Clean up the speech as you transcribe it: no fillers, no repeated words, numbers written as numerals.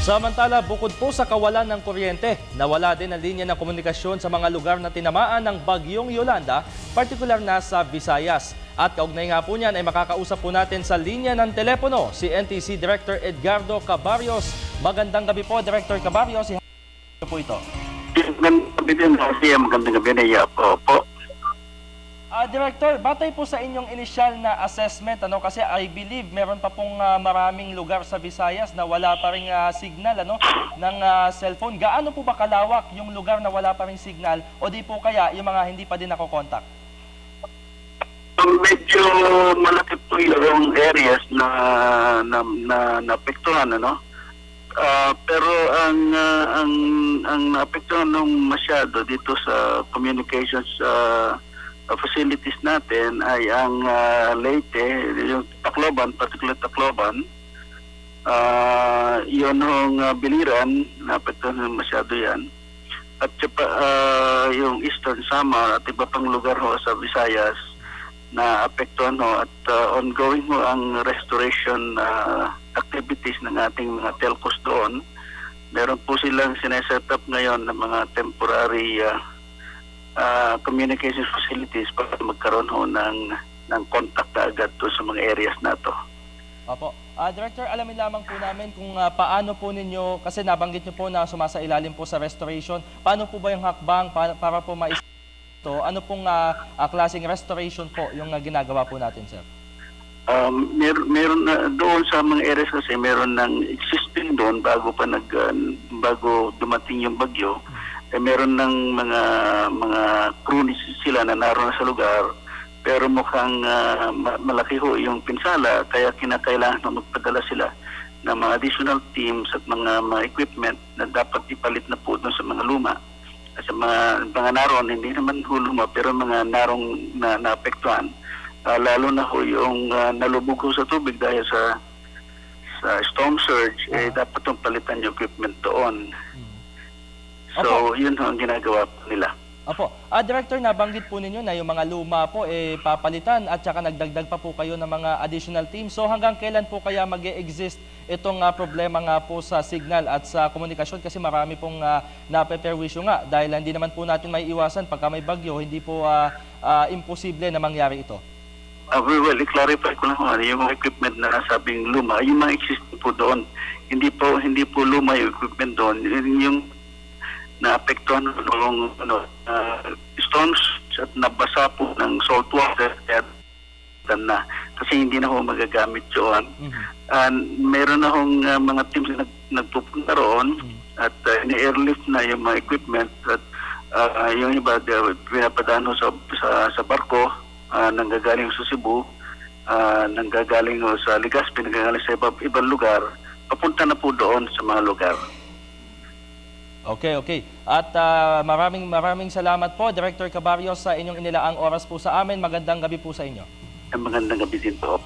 Samantala, bukod po sa kawalan ng kuryente, nawala din ang linya ng komunikasyon sa mga lugar na tinamaan ng bagyong Yolanda, partikular na sa Visayas. At kaugnay nga po niyan ay makakausap po natin sa linya ng telepono si NTC Director Edgardo Cabarrios. Magandang gabi po, Director Cabarrios. Ano po ito? Magandang gabi din, magandang gabi na po. Director, batay po sa inyong initial na assessment, kasi I believe meron pa pong maraming lugar sa Visayas na wala pa ring signal ng cellphone. Gaano po ba kalawak yung lugar na wala pa ring signal o di po kaya yung mga hindi pa din nakokontak? Medyo malaki po yung areas na naapektuhan, pero ang naapektuhan nung masyado dito sa communications facilities natin ay ang Leyte, yung Tacloban, particular Tacloban, yun yung Biliran, naapektuhan masyado yan. At yung Eastern Samar at iba pang lugar sa Visayas na apektuhan at ongoing ang restoration activities ng ating mga telcos doon. Meron po silang sineset up ngayon ng mga temporary communication facilities para magkaroon ng contact agad doon sa mga areas na to. Opo. Director, alamin lamang po namin kung paano po ninyo, kasi nabanggit nyo po na sumasailalim po sa restoration, paano po ba yung hakbang para po ito? Ano pong klaseng restoration po yung ginagawa po natin, sir? Meron doon sa mga areas kasi meron ng existing doon bago dumating yung bagyo. Meron ng mga crew sila na naroon sa lugar, pero mukhang malaki ho yung pinsala, kaya kinakailangan na magpadala sila ng mga additional teams at mga equipment na dapat ipalit na po doon sa mga luma. Sa mga naroon, hindi naman ho luma, pero mga narong naapektuhan. Lalo na ho yung nalubog ho sa tubig dahil sa storm surge, dapat yung palitan yung equipment doon. So, yun ang ginagawa po nila. Opo. Director, nabanggit po ninyo na yung mga luma po papalitan at saka nagdagdag pa po kayo ng mga additional team. So hanggang kailan po kaya mag-e-exist itong problema nga po sa signal at sa komunikasyon? Kasi marami pong napeperwisyo nga dahil hindi naman po natin may iwasan pagka may bagyo, hindi po imposible na mangyari ito. Well, i-clarify ko lang yung mga equipment na nasabing luma, yung mga existing po doon. Hindi po luma yung equipment doon. Yung naapektuhan ng storms at nabasa po ng salt water na kasi hindi na ho magagamit yun. Meron na hong mga teams na nagpupunta roon at ni-airlift na yung mga equipment at yung iba pinapadaan ho sa barko, nanggagaling sa Cebu, nanggagaling sa Legazpi, nanggagaling sa ibang lugar, papunta na po doon sa mga lugar. Okay. At maraming salamat po, Director Cabarrios, sa inyong inilaang oras po sa amin. Magandang gabi po sa inyo. Magandang gabi din po.